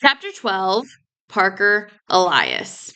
Chapter 12, Parker Elias.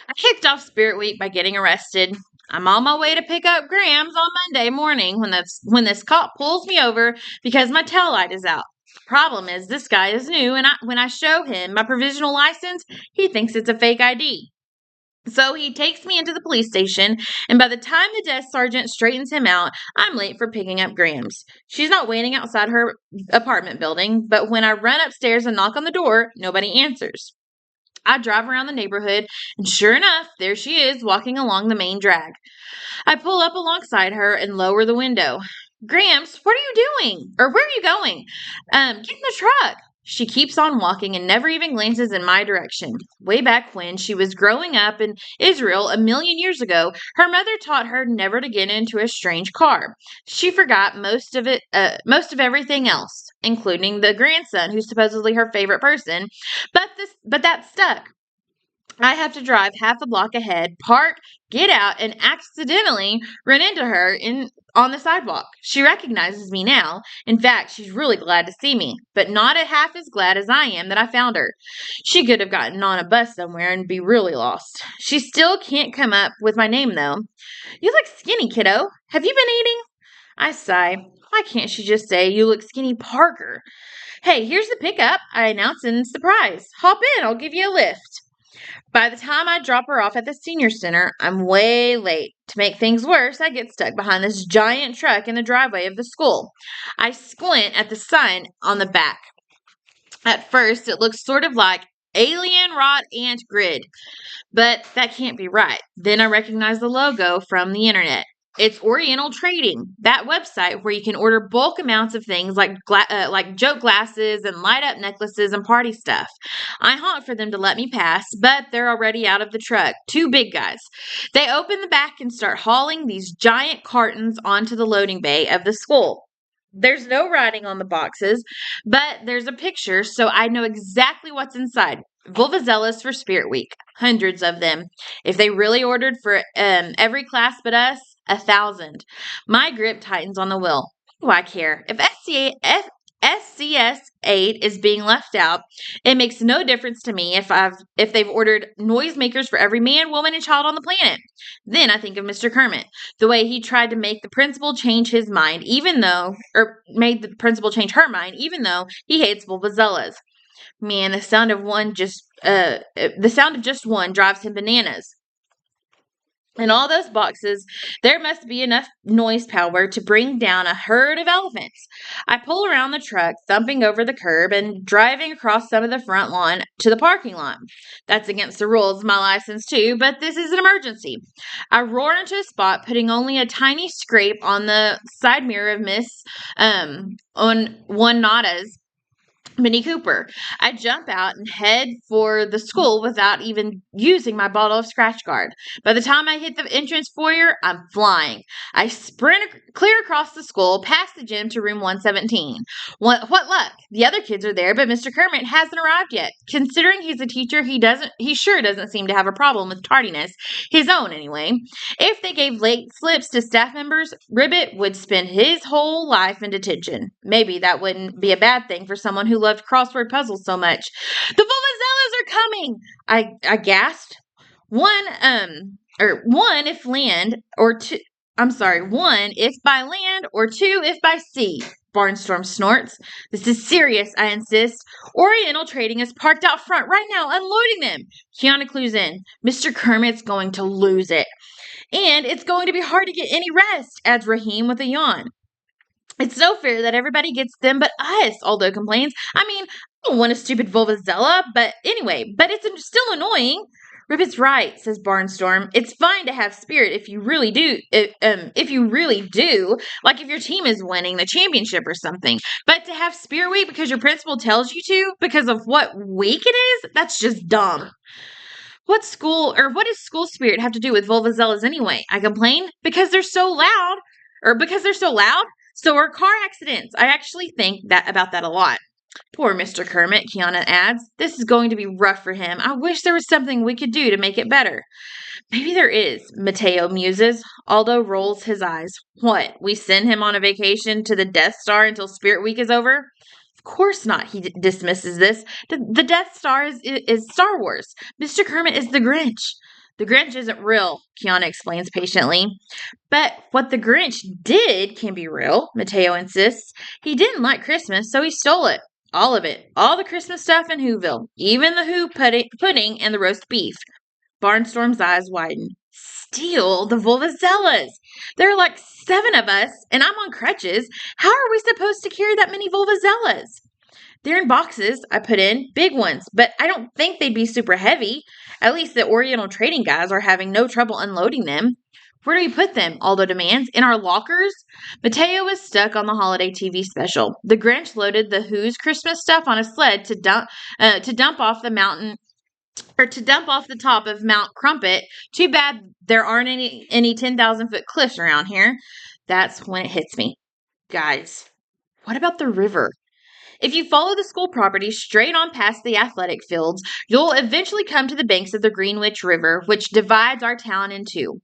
I kicked off Spirit Week by getting arrested. I'm on my way to pick up Grams on Monday morning when this cop pulls me over because my tail light is out. Problem is, this guy is new, and when I show him my provisional license, he thinks it's a fake ID. So he takes me into the police station, and by the time the desk sergeant straightens him out, I'm late for picking up Grams. She's not waiting outside her apartment building, but when I run upstairs and knock on the door, nobody answers. I drive around the neighborhood, and sure enough, there she is walking along the main drag. I pull up alongside her and lower the window. Gramps, what are you doing? Or where are you going? Get in the truck. She keeps on walking and never even glances in my direction. Way back when she was growing up in Israel a million years ago, her mother taught her never to get into a strange car. She forgot most of everything else, including the grandson who's supposedly her favorite person. But that stuck. I have to drive half a block ahead, park, get out, and accidentally run into her on the sidewalk. She recognizes me now. In fact, she's really glad to see me, but not half as glad as I am that I found her. She could have gotten on a bus somewhere and be really lost. She still can't come up with my name, though. You look skinny, kiddo. Have you been eating? I sigh. Why can't she just say, you look skinny, Parker? Hey, here's the pickup, I announce in surprise. Hop in, I'll give you a lift. By the time I drop her off at the senior center, I'm way late. To make things worse, I get stuck behind this giant truck in the driveway of the school. I squint at the sign on the back. At first, it looks sort of like Alien Rot Ant Grid, but that can't be right. Then I recognize the logo from the internet. It's Oriental Trading, that website where you can order bulk amounts of things like joke glasses and light up necklaces and party stuff. I honk for them to let me pass, but they're already out of the truck. Two big guys. They open the back and start hauling these giant cartons onto the loading bay of the school. There's no writing on the boxes, but there's a picture, so I know exactly what's inside. Vulvazellas for Spirit Week. Hundreds of them. If they really ordered for every class but us, 1,000. My grip tightens on the wheel. What do I care? If SCS 8 is being left out, it makes no difference to me if they've ordered noisemakers for every man, woman, and child on the planet. Then I think of Mr. Kermit, the way he tried to make the principal change his mind, made the principal change her mind, even though he hates Vulvazellas. Man, the sound of just one drives him bananas. In all those boxes, there must be enough noise power to bring down a herd of elephants. I pull around the truck, thumping over the curb and driving across some of the front lawn to the parking lot. That's against the rules of my license too, but this is an emergency. I roar into a spot, putting only a tiny scrape on the side mirror of Miss on one Nada's Mini Cooper. I jump out and head for the school without even using my bottle of Scratch Guard. By the time I hit the entrance foyer, I'm flying. I sprint clear across the school, past the gym to room 117. What luck! The other kids are there, but Mr. Kermit hasn't arrived yet. Considering he's a teacher, he sure doesn't seem to have a problem with tardiness. His own, anyway. If they gave late slips to staff members, Ribbit would spend his whole life in detention. Maybe that wouldn't be a bad thing for someone who loved crossword puzzles so much. The Vulvazellas are coming! I gasped. One if by land, or two if by sea. Barnstorm snorts. This is serious, I insist. Oriental Trading is parked out front right now, unloading them. Kiana clues in. Mr. Kermit's going to lose it. And it's going to be hard to get any rest, adds Raheem with a yawn. It's so fair that everybody gets them but us, Aldo complains. I mean, I don't want a stupid Vulvazella, but it's still annoying. Ribbit's right, says Barnstorm. It's fine to have spirit if you really do, like if your team is winning the championship or something. But to have Spirit Week because your principal tells you to, because of what week it is, that's just dumb. What does school spirit have to do with Vulvazellas anyway? I complain. Because they're so loud. So are car accidents. I actually think about that a lot. Poor Mr. Kermit, Kiana adds. This is going to be rough for him. I wish there was something we could do to make it better. Maybe there is, Mateo muses. Aldo rolls his eyes. What, we send him on a vacation to the Death Star until Spirit Week is over? Of course not, he dismisses this. The Death Star is Star Wars. Mr. Kermit is the Grinch. The Grinch isn't real, Kiana explains patiently. But what the Grinch did can be real, Mateo insists. He didn't like Christmas, so he stole it. All of it. All the Christmas stuff in Whoville. Even the Who pudding and the roast beef. Barnstorm's eyes widen. Steal the Volvazellas. There are like 7 of us, and I'm on crutches. How are we supposed to carry that many Volvazellas? They're in boxes, I put in, big ones, but I don't think they'd be super heavy. At least the Oriental trading guys are having no trouble unloading them. Where do we put them? Aldo demands. In our lockers? Mateo was stuck on the holiday TV special. The Grinch loaded the Who's Christmas stuff on a sled to dump off the mountain, or to dump off the top of Mount Crumpet. Too bad there aren't any 10,000-foot cliffs around here. That's when it hits me. Guys, what about the river? If you follow the school property straight on past the athletic fields, you'll eventually come to the banks of the Greenwich River, which divides our town in two.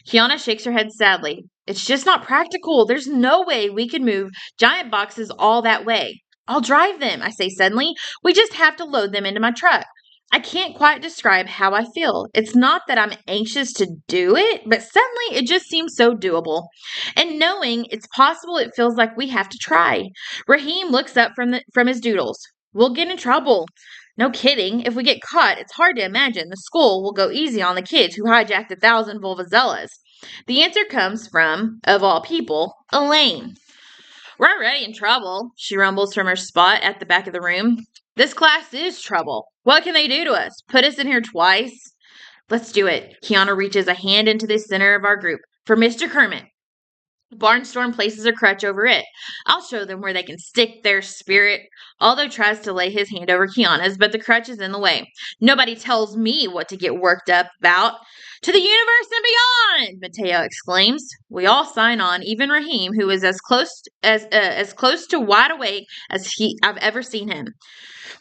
Kiana shakes her head sadly. It's just not practical. There's no way we could move giant boxes all that way. I'll drive them, I say suddenly. We just have to load them into my truck. I can't quite describe how I feel. It's not that I'm anxious to do it, but suddenly it just seems so doable. And knowing it's possible, it feels like we have to try. Raheem looks up from his doodles. We'll get in trouble. No kidding. If we get caught, it's hard to imagine the school will go easy on the kids who hijacked 1,000 Volvazellas. The answer comes from, of all people, Elaine. We're already in trouble, she rumbles from her spot at the back of the room. This class is trouble. What can they do to us? Put us in here twice? Let's do it. Kiana reaches a hand into the center of our group. For Mr. Kermit. Barnstorm places a crutch over it. I'll show them where they can stick their spirit. Aldo tries to lay his hand over Kiana's, but the crutch is in the way. Nobody tells me what to get worked up about. To the universe and beyond, Mateo exclaims. We all sign on, even Raheem, who is as close to wide awake as I've ever seen him.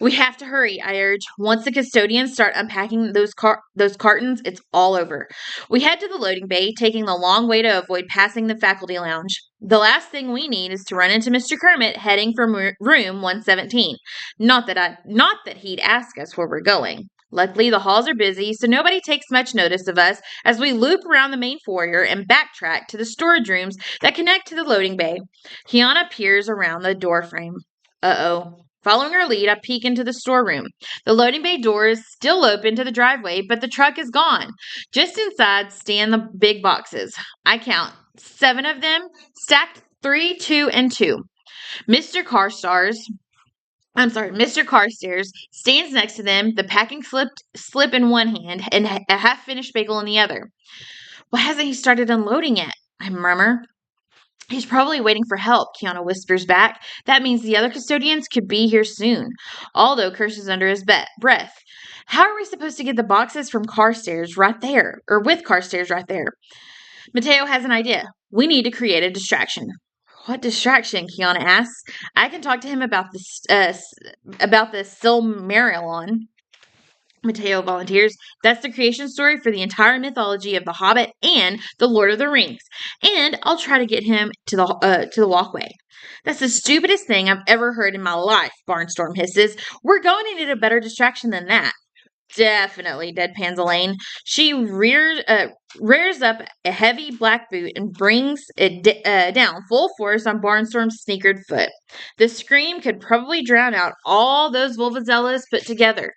We have to hurry, I urge. Once the custodians start unpacking those cartons, it's all over. We head to the loading bay, taking the long way to avoid passing the faculty lounge. The last thing we need is to run into Mr. Kermit heading for room 117. Not that he'd ask us where we're going. Luckily, the halls are busy, so nobody takes much notice of us as we loop around the main foyer and backtrack to the storage rooms that connect to the loading bay. Kiana peers around the doorframe. Uh-oh. Following her lead, I peek into the storeroom. The loading bay door is still open to the driveway, but the truck is gone. Just inside stand the big boxes. I count 7 of them, stacked 3, 2, and 2. Mr. Carstairs stands next to them, the packing slip in one hand and a half-finished bagel in the other. Why hasn't he started unloading yet? I murmur. He's probably waiting for help, Kiana whispers back. That means the other custodians could be here soon. Aldo curses under his breath. How are we supposed to get the boxes from Carstairs right there, or with Carstairs right there? Mateo has an idea. We need to create a distraction. What distraction? Kiana asks. I can talk to him about the Silmarillion. Mateo volunteers. That's the creation story for the entire mythology of The Hobbit and The Lord of the Rings. And I'll try to get him to the walkway. That's the stupidest thing I've ever heard in my life, Barnstorm hisses. We're going to need a better distraction than that. Definitely, deadpans Elaine. She rears up a heavy black boot and brings it down full force on Barnstorm's sneakered foot. The scream could probably drown out all those Volvazellas put together.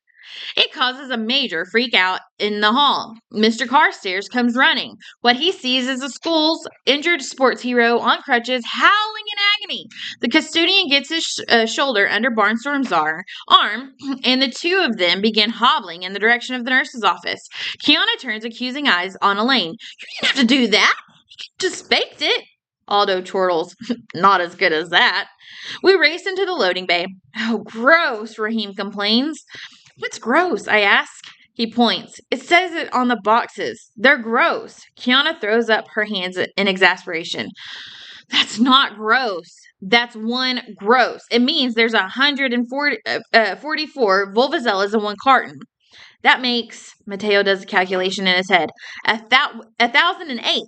It causes a major freak out in the hall. Mr. Carstairs comes running. What he sees is the school's injured sports hero on crutches, howling in agony. The custodian gets his shoulder under Barnstorm's arm, and the 2 of them begin hobbling in the direction of the nurse's office. Kiana turns accusing eyes on Elaine. You didn't have to do that. You just faked it. Aldo chortles. Not as good as that. We race into the loading bay. Oh, gross, Raheem complains. What's gross? I ask. He points. It says it on the boxes. They're gross. Kiana throws up her hands in exasperation. That's not gross. That's one gross. It means there's 144 Volvazellas in one carton. That makes, Mateo does a calculation in his head, 1,008.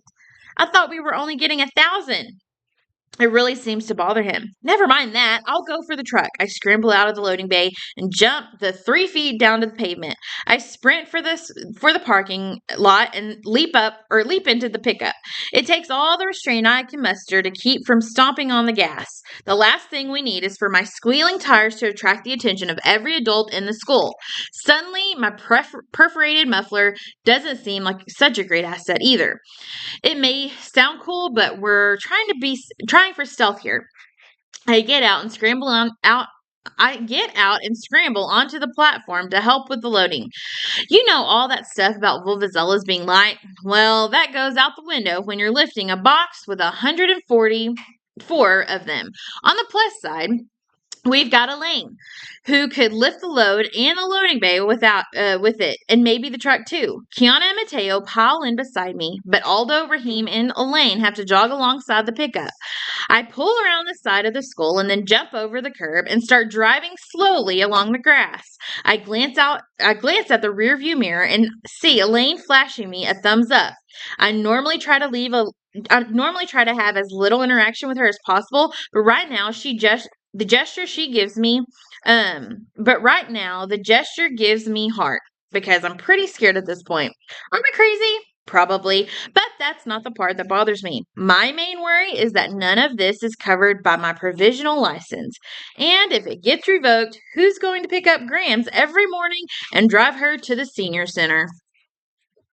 I thought we were only getting 1,000. It really seems to bother him. Never mind that. I'll go for the truck. I scramble out of the loading bay and jump the 3 feet down to the pavement. I sprint for the parking lot and leap into the pickup. It takes all the restraint I can muster to keep from stomping on the gas. The last thing we need is for my squealing tires to attract the attention of every adult in the school. Suddenly, my perforated muffler doesn't seem like such a great asset either. It may sound cool, but we're trying for stealth here. I get out and scramble on out. I get out and scramble onto the platform to help with the loading. You know all that stuff about Vulvazellas being light? Well, that goes out the window when you're lifting a box with 144 of them. On the plus side, we've got Elaine, who could lift the load and the loading bay with it, and maybe the truck too. Kiana and Mateo pile in beside me, but Aldo, Raheem, and Elaine have to jog alongside the pickup. I pull around the side of the school and then jump over the curb and start driving slowly along the grass. I glance at the rearview mirror and see Elaine flashing me a thumbs up. I normally try to have as little interaction with her as possible, but right now the gesture she gives me, the gesture gives me heart because I'm pretty scared at this point. Am I crazy? Probably, but that's not the part that bothers me. My main worry is that none of this is covered by my provisional license. And if it gets revoked, who's going to pick up Grams every morning and drive her to the senior center?